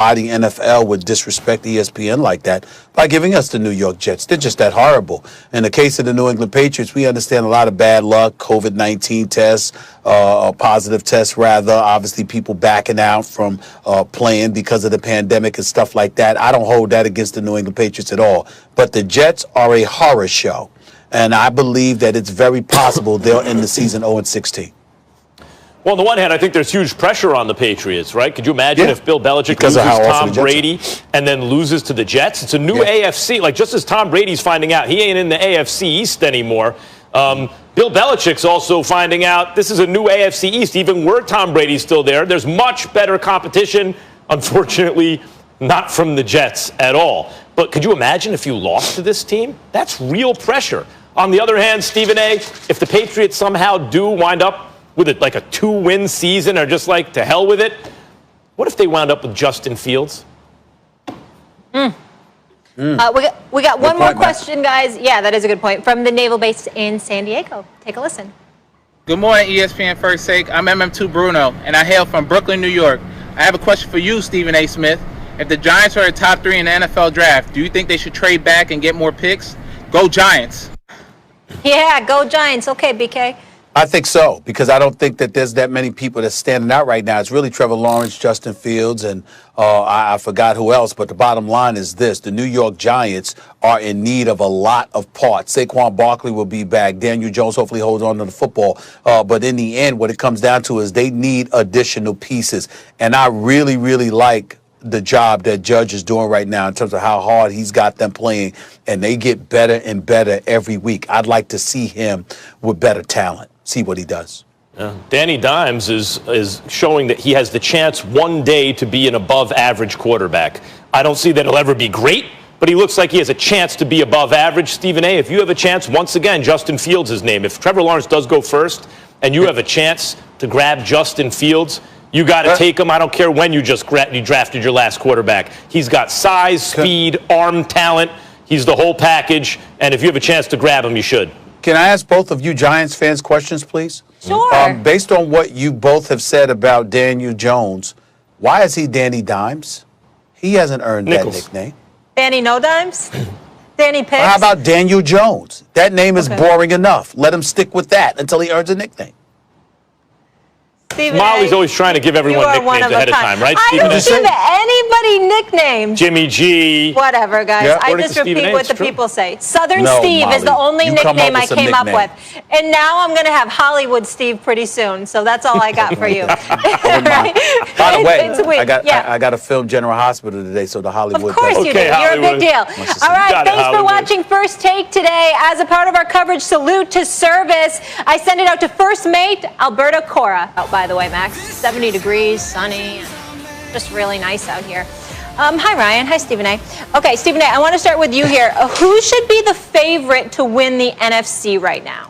why the NFL would disrespect ESPN like that by giving us the New York Jets. They're just that horrible. In the case of the New England Patriots, we understand a lot of bad luck, COVID-19 tests, positive tests rather, obviously people backing out from playing because of the pandemic and stuff like that. I don't hold that against the New England Patriots at all. But the Jets are a horror show, and I believe that it's very possible they'll end the season 0-16. Well, on the one hand, I think there's huge pressure on the Patriots, right? Could you imagine if Bill Belichick loses Tom Brady and then loses to the Jets? It's a new AFC. Like, just as Tom Brady's finding out he ain't in the AFC East anymore, Bill Belichick's also finding out this is a new AFC East. Even were Tom Brady's still there, there's much better competition, unfortunately, not from the Jets at all. But could you imagine if you lost to this team? That's real pressure. On the other hand, Stephen A., if the Patriots somehow do wind up with it like a 2-win season or just like to hell with it, what if they wound up with Justin Fields? We got one more question, guys. Yeah, that is a good point. From the Naval Base in San Diego. Take a listen. Good morning, ESPN First Take. I'm MM2 Bruno, and I hail from Brooklyn, New York. I have a question for you, Stephen A. Smith. If the Giants are a top 3 in the NFL draft, do you think they should trade back and get more picks? Go Giants. Yeah, go Giants. Okay, BK. I think so, because I don't think that there's that many people that's standing out right now. It's really Trevor Lawrence, Justin Fields, and I forgot who else. But the bottom line is this. The New York Giants are in need of a lot of parts. Saquon Barkley will be back. Daniel Jones hopefully holds on to the football. But in the end, what it comes down to is they need additional pieces. And I really, really like the job that Judge is doing right now in terms of how hard he's got them playing, and they get better and better every week. I'd like to see him with better talent, see what he does. Yeah. Danny Dimes is showing that he has the chance one day to be an above-average quarterback. I don't see that he'll ever be great, but he looks like he has a chance to be above average. Stephen A., if you have a chance, once again, Justin Fields' his name. If Trevor Lawrence does go first and you have a chance to grab Justin Fields, you got to take him. I don't care when you drafted your last quarterback. He's got size, speed, arm talent. He's the whole package. And if you have a chance to grab him, you should. Can I ask both of you Giants fans questions, please? Sure. Based on what you both have said about Daniel Jones, why is he Danny Dimes? He hasn't earned that nickname. Danny No Dimes? Danny Picks? How about Daniel Jones? That name is boring enough. Let him stick with that until he earns a nickname. Molly's always trying to give everyone nicknames ahead of time, right? I don't give anybody nicknames. Jimmy G. Whatever, guys. Yeah. I just repeat what the people say. Southern Steve is the only nickname I came up with. And now I'm going to have Hollywood Steve pretty soon. So that's all I got for you. Right? By the way, it's weird. I got to film General Hospital today, so the Hollywood. Of course you do. You're a big deal. All right. Thanks for watching First Take today. As a part of our coverage, salute to service. I send it out to First Mate Alberta Cora. By the way, Max, 70 degrees, sunny, just really nice out here. Hi, Ryan. Hi, Stephen A. Okay, Stephen A., I want to start with you here. Who should be the favorite to win the NFC right now?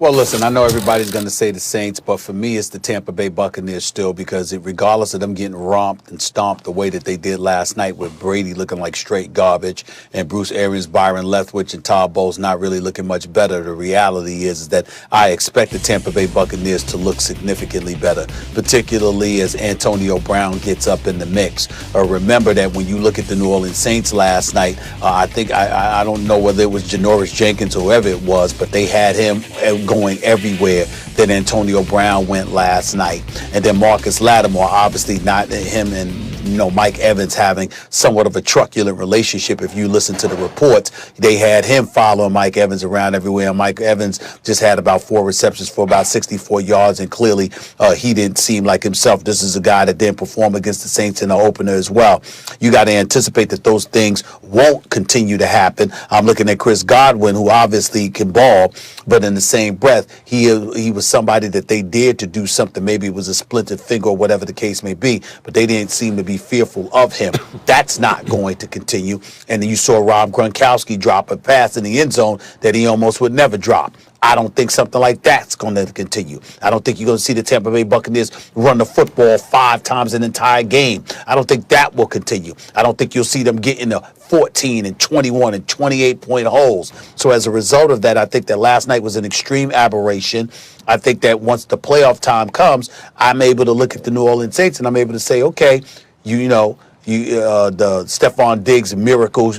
Well, listen, I know everybody's going to say the Saints, but for me, it's the Tampa Bay Buccaneers still, because regardless of them getting romped and stomped the way that they did last night with Brady looking like straight garbage and Bruce Arians, Byron Leftwich, and Todd Bowles not really looking much better, the reality is that I expect the Tampa Bay Buccaneers to look significantly better, particularly as Antonio Brown gets up in the mix. Remember that when you look at the New Orleans Saints last night, I don't know whether it was Janoris Jenkins or whoever it was, but they had him going everywhere that Antonio Brown went last night. And then Marcus Lattimore, obviously not him and Mike Evans having somewhat of a truculent relationship. If you listen to the reports, they had him following Mike Evans around everywhere. Mike Evans just had about 4 receptions for about 64 yards, and clearly he didn't seem like himself. This is a guy that didn't perform against the Saints in the opener as well. You got to anticipate that those things won't continue to happen. I'm looking at Chris Godwin, who obviously can ball, but in the same breath, he was somebody that they dared to do something. Maybe it was a splintered finger or whatever the case may be, but they didn't seem to be fearful of him. That's not going to continue. And then you saw Rob Gronkowski drop a pass in the end zone that he almost would never drop. I don't think something like that's going to continue. I don't think you're going to see the Tampa Bay Buccaneers run the football 5 times an entire game. I don't think that will continue. I don't think you'll see them get in the 14 and 21 and 28-point holes. So as a result of that, I think that last night was an extreme aberration. I think that once the playoff time comes, I'm able to look at the New Orleans Saints and I'm able to say, okay, you the Stephon Diggs miracle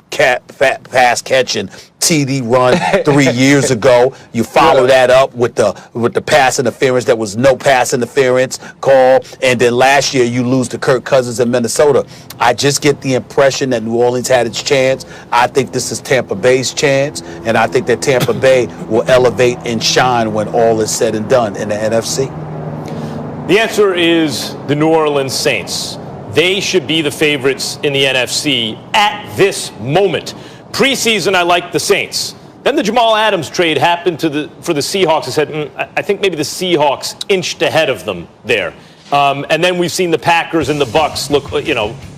pass catch and TD run 3 years ago. You follow that up with the pass interference that was no pass interference call, and then last year you lose to Kirk Cousins in Minnesota. I just get the impression that New Orleans had its chance. I think this is Tampa Bay's chance, and I think that Tampa Bay will elevate and shine when all is said and done in the NFC. The answer is the New Orleans Saints. They should be the favorites in the NFC at this moment. Preseason, I liked the Saints. Then the Jamal Adams trade happened for the Seahawks. I said, I think maybe the Seahawks inched ahead of them there. And then we've seen the Packers and the Bucks look,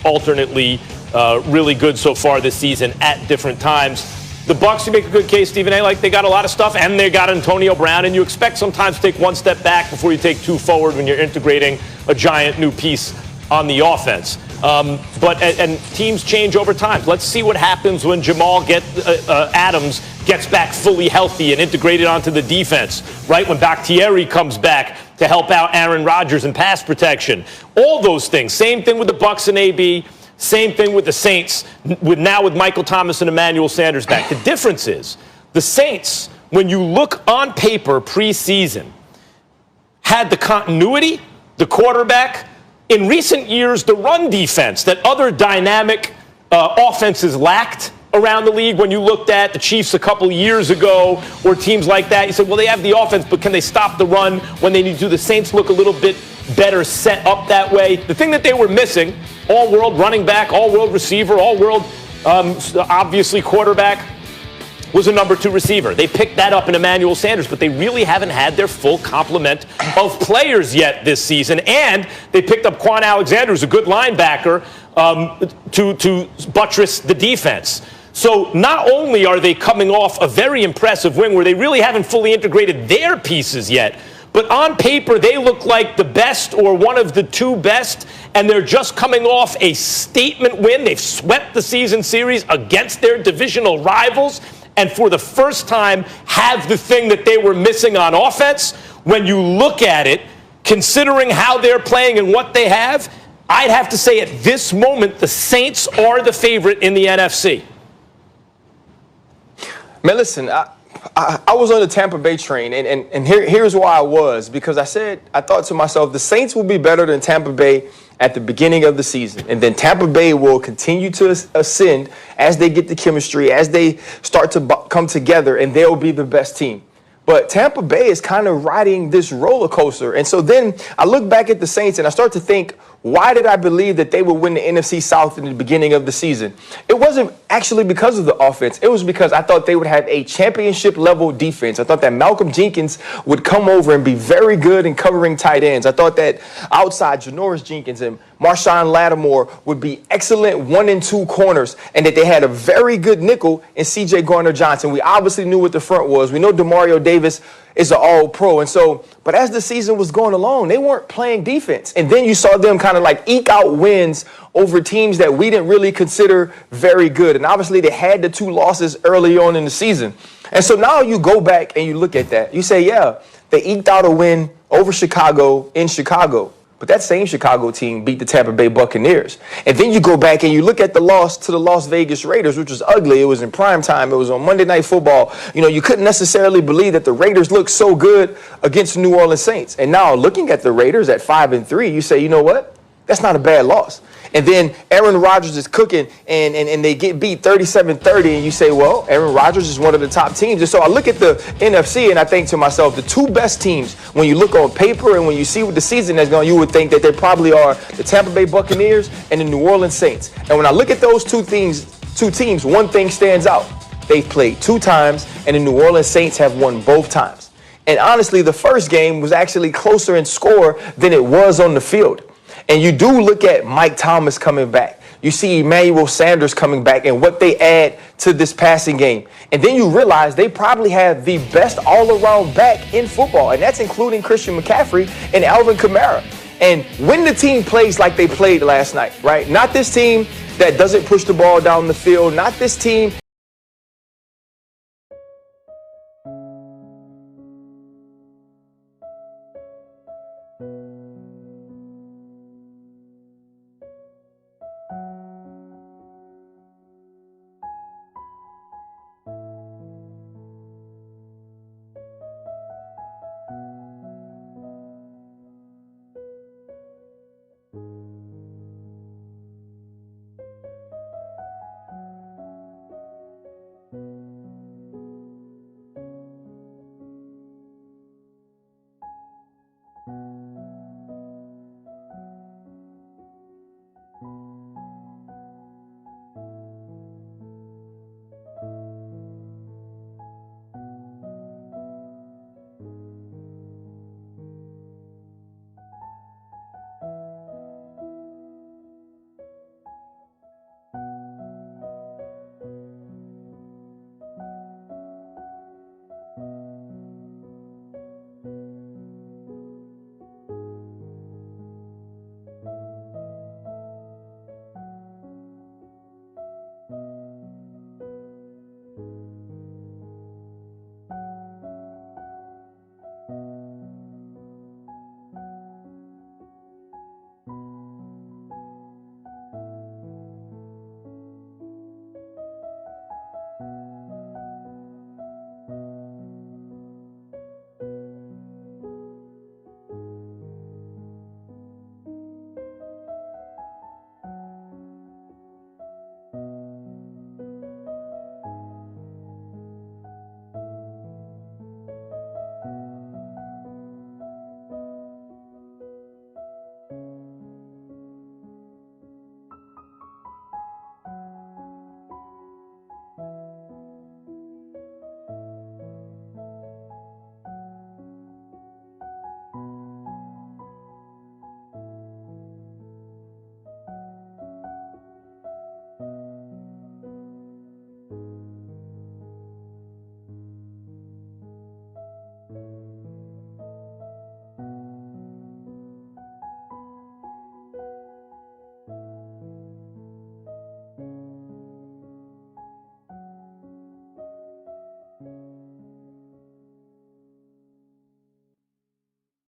alternately really good so far this season at different times. The Bucks, you make a good case, Stephen A. Like they got a lot of stuff, and they got Antonio Brown, and you expect sometimes to take one step back before you take two forward when you're integrating a giant new piece on the offense. But teams change over time. Let's see what happens when Jamal Adams gets back fully healthy and integrated onto the defense, right? When Bakhtiari comes back to help out Aaron Rodgers in pass protection. All those things. Same thing with the Bucks and AB. Same thing with the Saints, with Michael Thomas and Emmanuel Sanders back. The difference is the Saints, when you look on paper preseason, had the continuity, the quarterback. In recent years, the run defense that other dynamic offenses lacked around the league. When you looked at the Chiefs a couple years ago or teams like that, you said, well, they have the offense, but can they stop the run when they need to? The Saints look a little bit better set up that way. The thing that they were missing, all-world running back, all-world receiver, all-world, obviously, quarterback, was a number 2 receiver. They picked that up in Emmanuel Sanders, but they really haven't had their full complement of players yet this season. And they picked up Quan Alexander, who's a good linebacker, to buttress the defense. So not only are they coming off a very impressive win where they really haven't fully integrated their pieces yet, but on paper, they look like the best or one of the 2 best, and they're just coming off a statement win. They've swept the season series against their divisional rivals, and for the first time have the thing that they were missing on offense. When you look at it, considering how they're playing and what they have, I'd have to say at this moment, the Saints are the favorite in the NFC. Man, listen, I was on the Tampa Bay train, and here's why I was. Because I thought to myself, the Saints will be better than Tampa Bay at the beginning of the season. And then Tampa Bay will continue to ascend as they get the chemistry, as they start to come together, and they'll be the best team. But Tampa Bay is kind of riding this roller coaster. And so then I look back at the Saints and I start to think, why did I believe that they would win the NFC South in the beginning of the season? It wasn't actually because of the offense. It was because I thought they would have a championship-level defense. I thought that Malcolm Jenkins would come over and be very good in covering tight ends. I thought that outside Janoris Jenkins and Marshawn Lattimore would be excellent 1 and 2 corners, and that they had a very good nickel in C.J. Gardner-Johnson. We obviously knew what the front was. We know Demario Davis is an all-pro. And so, but as the season was going along, they weren't playing defense. And then you saw them kind of like eke out wins over teams that we didn't really consider very good. And obviously they had the 2 losses early on in the season. And so now you go back and you look at that. You say, yeah, they eked out a win over Chicago in Chicago. But that same Chicago team beat the Tampa Bay Buccaneers. And then you go back and you look at the loss to the Las Vegas Raiders, which was ugly. It was in prime time. It was on Monday Night Football. You know, you couldn't necessarily believe that the Raiders looked so good against the New Orleans Saints. And now looking at the Raiders at 5-3, you say, you know what? That's not a bad loss. And then Aaron Rodgers is cooking and they get beat 37-30. And you say, well, Aaron Rodgers is one of the top teams. And so I look at the NFC and I think to myself, the 2 best teams, when you look on paper and when you see what the season has gone, you would think that they probably are the Tampa Bay Buccaneers and the New Orleans Saints. And when I look at those two teams, one thing stands out. They've played 2 times and the New Orleans Saints have won both times. And honestly, the first game was actually closer in score than it was on the field. And you do look at Mike Thomas coming back. You see Emmanuel Sanders coming back and what they add to this passing game. And then you realize they probably have the best all-around back in football, and that's including Christian McCaffrey and Alvin Kamara. And when the team plays like they played last night, right? Not this team that doesn't push the ball down the field, not this team